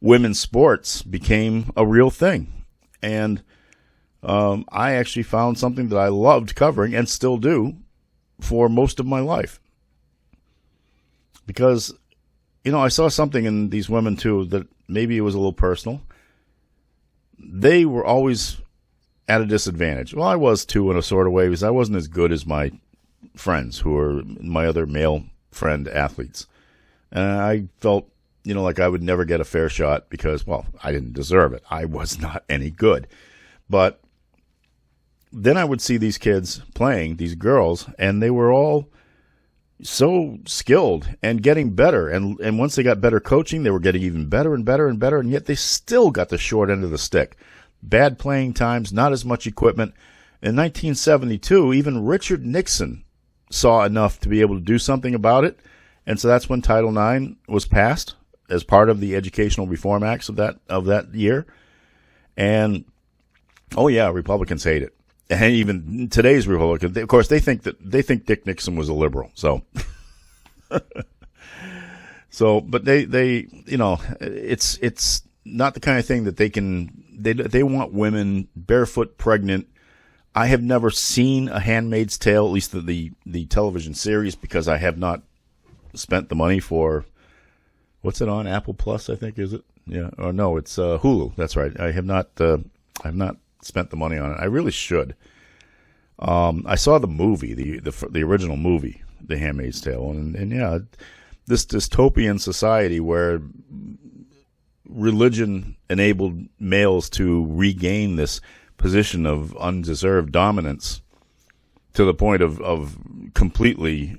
women's sports became a real thing. And I actually found something that I loved covering, and still do, for most of my life. Because, I saw something in these women, too, that maybe it was a little personal. They were always at a disadvantage. Well, I was, too, in a sort of way, because I wasn't as good as my friends who were my other male friend athletes. And I felt like I would never get a fair shot because, well, I didn't deserve it. I was not any good. But then I would see these kids playing, these girls, and they were all so skilled and getting better. And once they got better coaching, they were getting even better and better and better, and yet they still got the short end of the stick. Bad playing times, not as much equipment. In 1972, even Richard Nixon saw enough to be able to do something about it, and so that's when Title IX was passed as part of the Educational Reform Acts of that year. And oh yeah, Republicans hate it, and even today's Republicans, of course, they think Dick Nixon was a liberal. So, but they it's not the kind of thing that they want women barefoot, pregnant. I have never seen A Handmaid's Tale, at least the television series, because I have not spent the money for, what's it on? Apple Plus, I think, is it? Yeah. Or no, it's Hulu. That's right. I have not spent the money on it. I really should. I saw the movie, the original movie, The Handmaid's Tale, and yeah, this dystopian society where religion enabled males to regain this position of undeserved dominance to the point of completely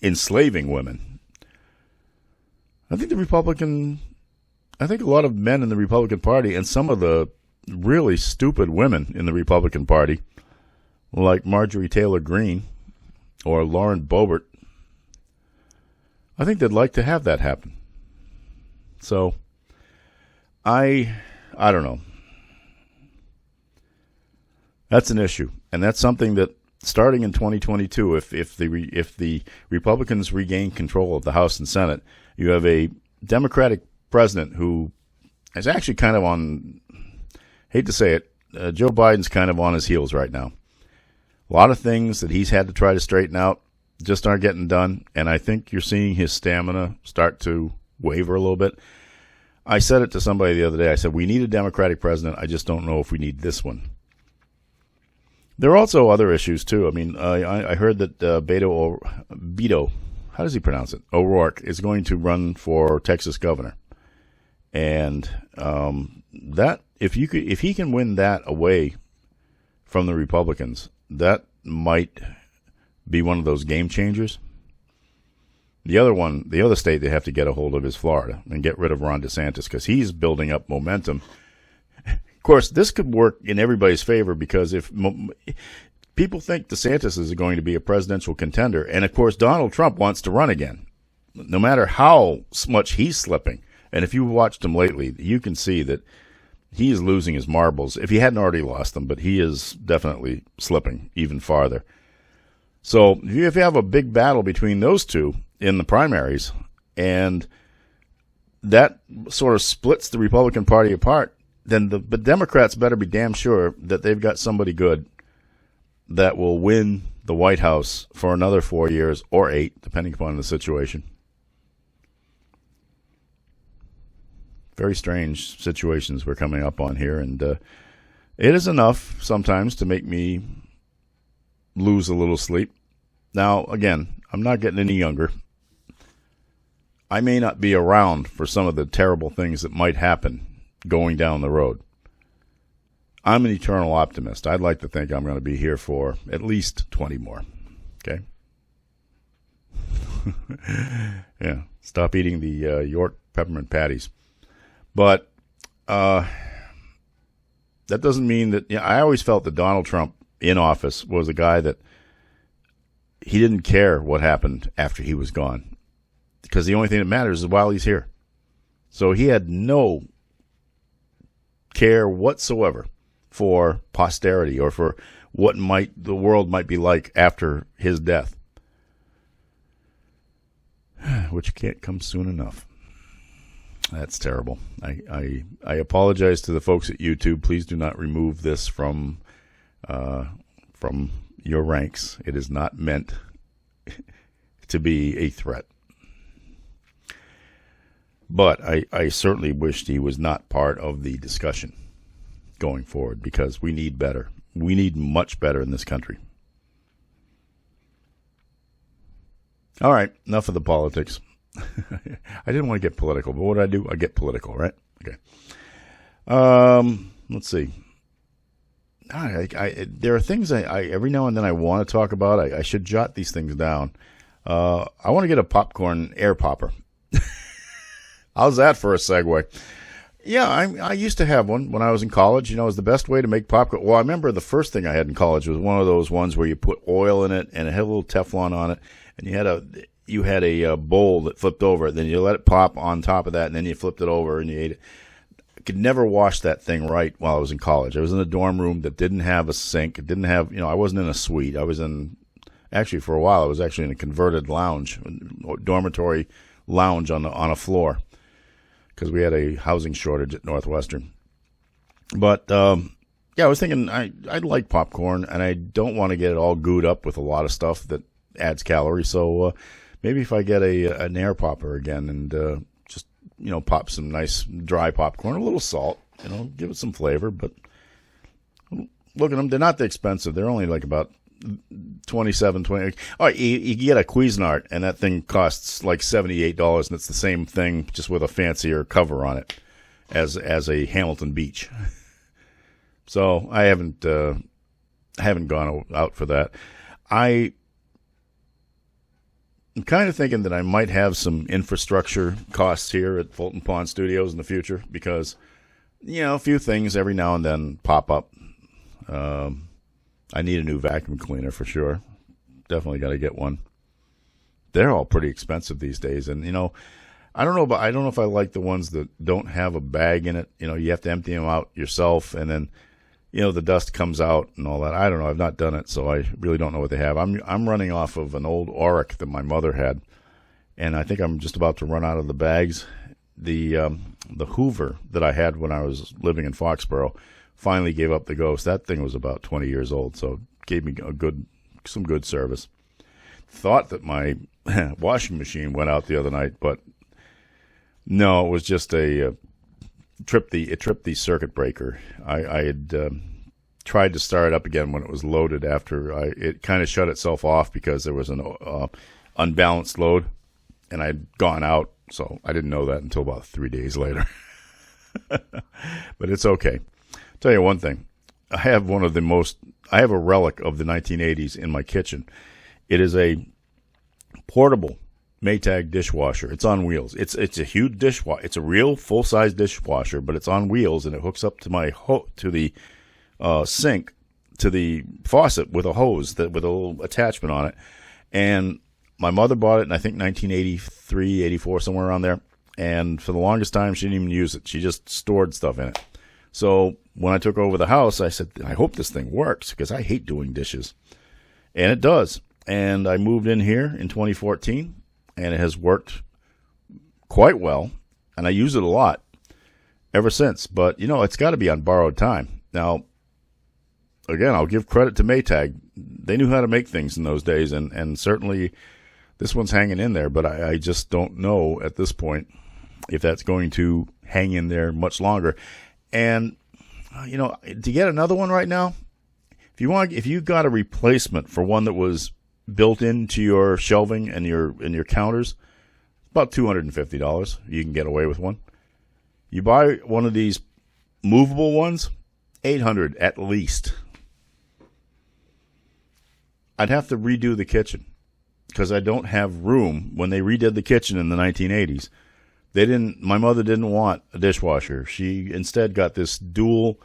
enslaving women. I think a lot of men in the Republican Party and some of the really stupid women in the Republican Party, like Marjorie Taylor Greene or Lauren Boebert, I think they'd like to have that happen. So, I don't know. That's an issue, and that's something that, starting in 2022, if the Republicans regain control of the House and Senate, you have a Democratic president who is actually kind of on, hate to say it, Joe Biden's kind of on his heels right now. A lot of things that he's had to try to straighten out just aren't getting done, and I think you're seeing his stamina start to waver a little bit. I said it to somebody the other day. I said, we need a Democratic president. I just don't know if we need this one. There are also other issues, too. I mean, I heard that Beto, how does he pronounce it? O'Rourke is going to run for Texas governor. And that if he can win that away from the Republicans, that might be one of those game changers. The other state they have to get a hold of is Florida and get rid of Ron DeSantis because he's building up momentum. Of course, this could work in everybody's favor because if people think DeSantis is going to be a presidential contender, and of course Donald Trump wants to run again, no matter how much he's slipping. And if you've watched him lately, you can see that he is losing his marbles. If he hadn't already lost them, but he is definitely slipping even farther. So if you have a big battle between those two in the primaries, and that sort of splits the Republican Party apart, then the Democrats better be damn sure that they've got somebody good that will win the White House for another 4 years or 8, depending upon the situation. Very strange situations we're coming up on here, and it is enough sometimes to make me lose a little sleep. Now, again, I'm not getting any younger. I may not be around for some of the terrible things that might happen going down the road. I'm an eternal optimist. I'd like to think I'm going to be here for at least 20 more. Okay? Yeah. Stop eating the York peppermint patties. But that doesn't mean that... I always felt that Donald Trump in office was a guy that he didn't care what happened after he was gone, because the only thing that matters is while he's here. So he had no care whatsoever for posterity or for what the world might be like after his death, which can't come soon enough. That's terrible. I apologize to the folks at YouTube. Please do not remove this from your ranks. It is not meant to be a threat. But I certainly wished he was not part of the discussion going forward, because we need better. We need much better in this country. All right, enough of the politics. I didn't want to get political, but what do? I get political, right? Okay. Let's see. There are things I every now and then I want to talk about. I should jot these things down. I want to get a popcorn air popper. How's that for a segue? Yeah, I used to have one when I was in college. You know, it was the best way to make popcorn. Well, I remember the first thing I had in college was one of those ones where you put oil in it and it had a little Teflon on it, and you had a bowl that flipped over. Then you let it pop on top of that, and then you flipped it over and you ate it. I could never wash that thing right while I was in college. I was in a dorm room that didn't have a sink. It didn't have, I wasn't in a suite. I was actually for a while, I was actually in a converted lounge, dormitory lounge on a floor, because we had a housing shortage at Northwestern. But, I was thinking I'd like popcorn, and I don't want to get it all gooed up with a lot of stuff that adds calories. So maybe if I get an air popper again and just, pop some nice dry popcorn, a little salt, give it some flavor. But look at them. They're not that expensive. They're only like about $27. Oh, you get a Cuisinart, and that thing costs like $78, and it's the same thing, just with a fancier cover on it as a Hamilton Beach. So I haven't gone out for that. I'm kind of thinking that I might have some infrastructure costs here at Fulton Pond Studios in the future, because a few things every now and then pop up. I need a new vacuum cleaner for sure. Definitely got to get one. They're all pretty expensive these days, and I don't know if I like the ones that don't have a bag in it. You have to empty them out yourself, and then the dust comes out and all that. I don't know. I've not done it, so I really don't know what they have. I'm running off of an old Auric that my mother had, and I think I'm just about to run out of the bags. The Hoover that I had when I was living in Foxborough finally gave up the ghost. That thing was about 20 years old, so it gave me some good service. Thought that my washing machine went out the other night, but no, it was just it tripped the circuit breaker. I had tried to start it up again when it was loaded after it kind of shut itself off because there was an unbalanced load, and I'd gone out, so I didn't know that until about 3 days later. But it's okay. Tell you one thing, I have a relic of the 1980s in my kitchen. It is a portable Maytag dishwasher. It's on wheels. It's a huge dishwasher. It's a real full-size dishwasher, but it's on wheels, and it hooks up to the sink, to the faucet with a hose with a little attachment on it. And my mother bought it in, I think, 1983, 84, somewhere around there. And for the longest time, she didn't even use it. She just stored stuff in it. So when I took over the house, I said, I hope this thing works, because I hate doing dishes. And it does. And I moved in here in 2014, and it has worked quite well. And I use it a lot ever since. But, it's got to be on borrowed time. Now, again, I'll give credit to Maytag. They knew how to make things in those days, and certainly this one's hanging in there. But I just don't know at this point if that's going to hang in there much longer. And, to get another one right now, if you got a replacement for one that was built into your shelving and your counters, about $250. You can get away with one. You buy one of these movable ones, $800 at least. I'd have to redo the kitchen because I don't have room. When they redid the kitchen in the 1980s, my mother didn't want a dishwasher. She instead got this dual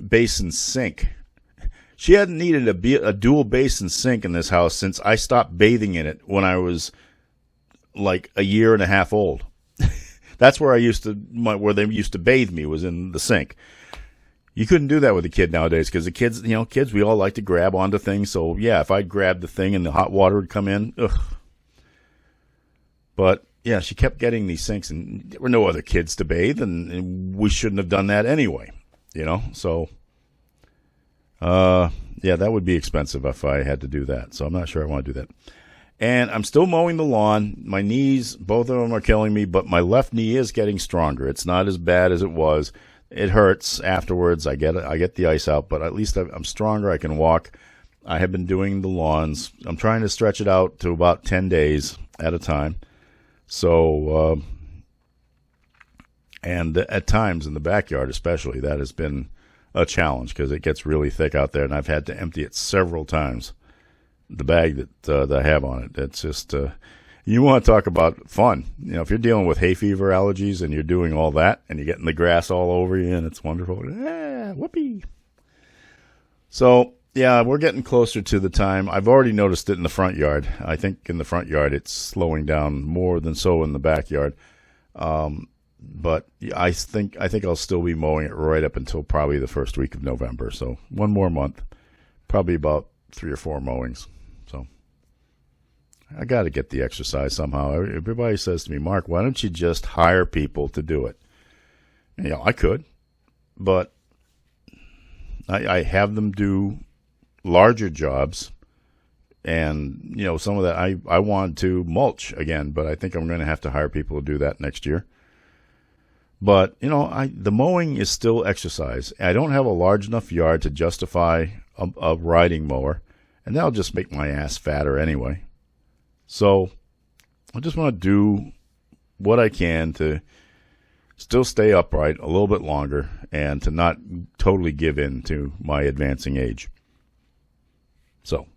basin sink. She hadn't needed a dual basin sink in this house since I stopped bathing in it when I was like a year and a half old. That's where where they used to bathe me, was in the sink. You couldn't do that with a kid nowadays, because the kids, we all like to grab onto things. So yeah, if I'd grab the thing and the hot water would come in, ugh. But yeah, she kept getting these sinks, and there were no other kids to bathe, and we shouldn't have done that anyway, So, yeah, that would be expensive if I had to do that. So I'm not sure I want to do that. And I'm still mowing the lawn. My knees, both of them are killing me, but my left knee is getting stronger. It's not as bad as it was. It hurts afterwards. I get the ice out, but at least I'm stronger. I can walk. I have been doing the lawns. I'm trying to stretch it out to about 10 days, at a time. So, and at times in the backyard especially, that has been a challenge because it gets really thick out there, and I've had to empty it several times, the bag that I have on it. It's just, you want to talk about fun. You know, if you're dealing with hay fever allergies and you're doing all that and you're getting the grass all over you and it's wonderful, whoopee. So, yeah, we're getting closer to the time. I've already noticed it in the front yard. I think in the front yard it's slowing down more than so in the backyard. But I think I'll still be mowing it right up until probably the first week of November. So one more month, probably about 3 or 4 mowings. So I got to get the exercise somehow. Everybody says to me, Mark, why don't you just hire people to do it? And, you know, I could, but I have them do larger jobs. And, you know, some of that I want to mulch again, but I think I'm going to have to hire people to do that next year. But, you know, the mowing is still exercise. I don't have a large enough yard to justify a riding mower, and that'll just make my ass fatter anyway. So I just want to do what I can to still stay upright a little bit longer and to not totally give in to my advancing age. So,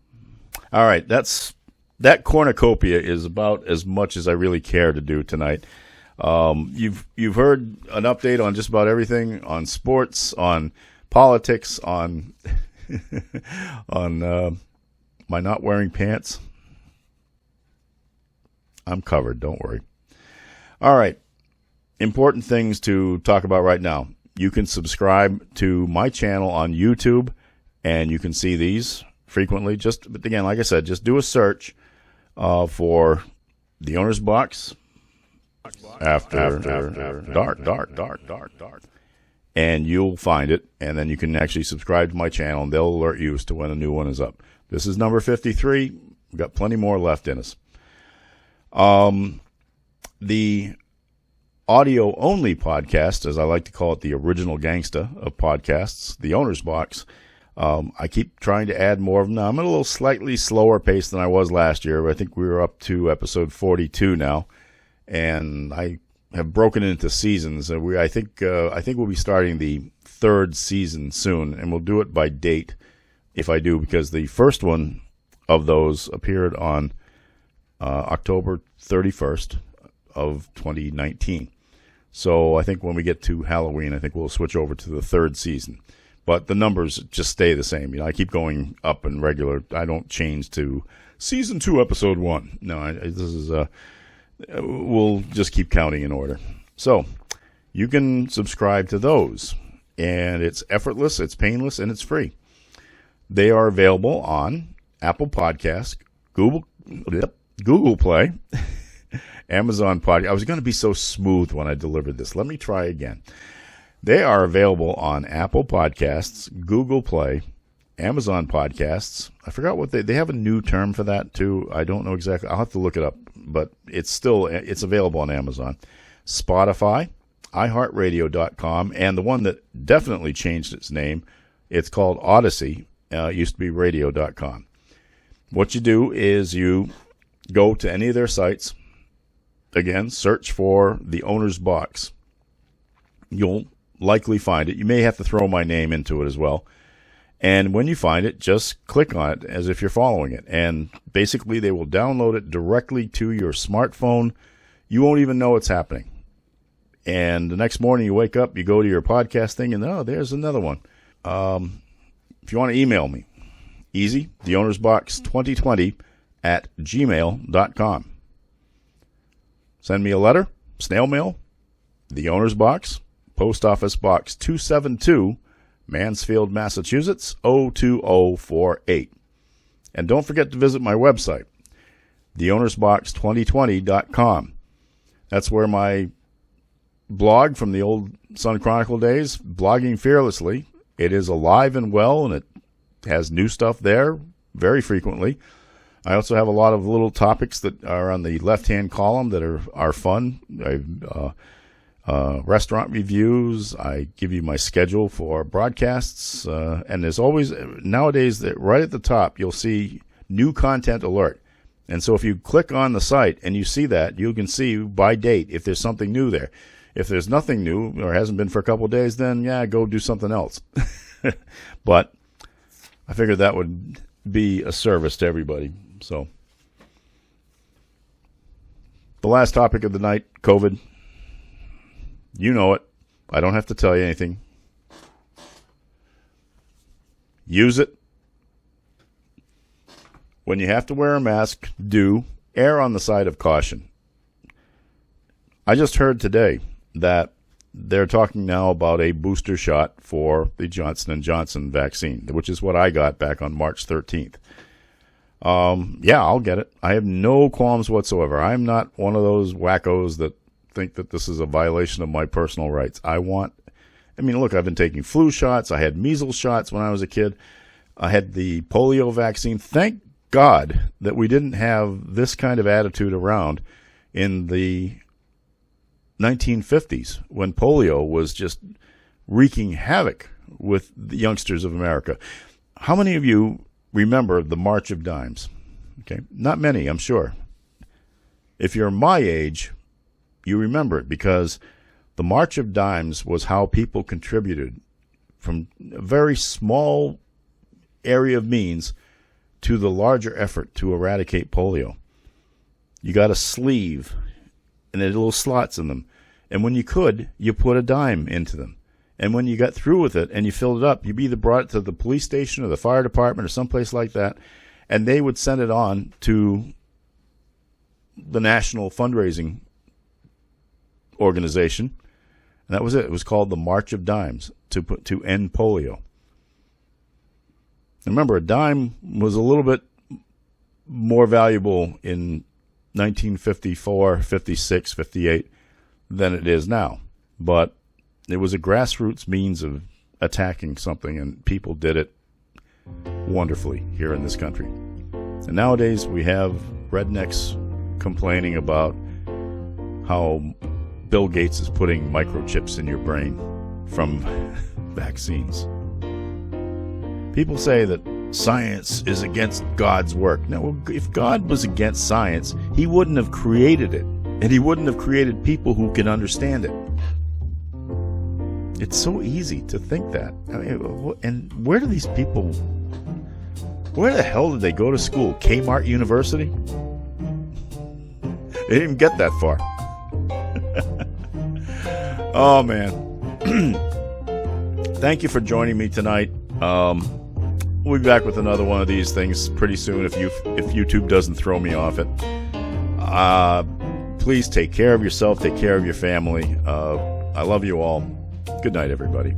all right, that cornucopia is about as much as I really care to do tonight. You've heard an update on just about everything, on sports, on politics, on on my not wearing pants. I'm covered, don't worry. All right, important things to talk about right now. You can subscribe to my channel on YouTube, and you can see these frequently. But again, like I said, just do a search for the Owner's Box. After dark, and you'll find it, and then you can actually subscribe to my channel, and they'll alert you as to when a new one is up. This is number 53. We've got plenty more left in us. The audio-only podcast, as I like to call it, the original gangsta of podcasts, the Owner's Box. I keep trying to add more of them. Now, I'm at a little slightly slower pace than I was last year. I think we were up to episode 42 now. And I have broken it into seasons. I think we'll be starting the 3rd season soon, and we'll do it by date if I do, because the first one of those appeared on October 31st of 2019. So I think when we get to Halloween, I think we'll switch over to the 3rd season. But the numbers just stay the same. You know, I keep going up in regular. I don't change to season 2, episode 1. No, this is we'll just keep counting in order. So you can subscribe to those, and it's effortless, it's painless, and it's free. They are available on Apple Podcasts, Google Play, Amazon Podcast. I was going to be so smooth when I delivered this. Let me try again. They are available on Apple Podcasts, Google Play, Amazon Podcasts. I forgot what they have a new term for that too. I don't know exactly. I'll have to look it up, but it's available on Amazon, Spotify, iHeartRadio.com, and the one that definitely changed its name, it's called Odyssey. It used to be radio.com. What you do is you go to any of their sites. Again, search for the Owner's Box. You'll likely find it. You may have to throw my name into it as well. And when you find it, just click on it as if you're following it. And basically, they will download it directly to your smartphone. You won't even know it's happening. And the next morning you wake up, you go to your podcast thing, and there's another one. If you want to email me, easy, theownersbox2020@gmail.com. Send me a letter, snail mail, The Owner's Box, Post Office Box 272, Mansfield, Massachusetts, 02048. And don't forget to visit my website, theownersbox2020.com. That's where my blog from the old Sun Chronicle days, Blogging Fearlessly, it is alive and well, and it has new stuff there very frequently. I also have a lot of little topics that are on the left-hand column that are fun. Restaurant reviews. I give you my schedule for broadcasts. And there's always, nowadays, right at the top, you'll see new content alert. And so if you click on the site and you see that, you can see by date if there's something new there. If there's nothing new or hasn't been for a couple of days, then yeah, go do something else. But I figured that would be a service to everybody. So the last topic of the night, COVID. You know it. I don't have to tell you anything. Use it. When you have to wear a mask, do err on the side of caution. I just heard today that they're talking now about a booster shot for the Johnson & Johnson vaccine, which is what I got back on March 13th. Yeah, I'll get it. I have no qualms whatsoever. I'm not one of those wackos that think that this is a violation of my personal rights. Look, I've been taking flu shots. I had measles shots when I was a kid. I had the polio vaccine. Thank God that we didn't have this kind of attitude around in the 1950s when polio was just wreaking havoc with the youngsters of America. How many of you remember the March of Dimes? Okay, not many, I'm sure. If you're my age, you remember it because the March of Dimes was how people contributed from a very small area of means to the larger effort to eradicate polio. You got a sleeve, and there had little slots in them. And when you could, you put a dime into them. And when you got through with it and you filled it up, you either brought it to the police station or the fire department or someplace like that, and they would send it on to the national fundraising organization. And that was it. It was called the March of Dimes to end polio. Remember, a dime was a little bit more valuable in 1954, 56, 58 than it is now. But it was a grassroots means of attacking something, and people did it wonderfully here in this country. And nowadays we have rednecks complaining about how Bill Gates is putting microchips in your brain from vaccines. People say that science is against God's work. Now, if God was against science, he wouldn't have created it, and he wouldn't have created people who can understand it. It's so easy to think that. And where do these people, where the hell did they go to school? Kmart University? They didn't even get that far. Oh, man. Thank you for joining me tonight. We'll be back with another one of these things pretty soon if YouTube doesn't throw me off it. Please take care of yourself. Take care of your family. I love you all. Good night, everybody.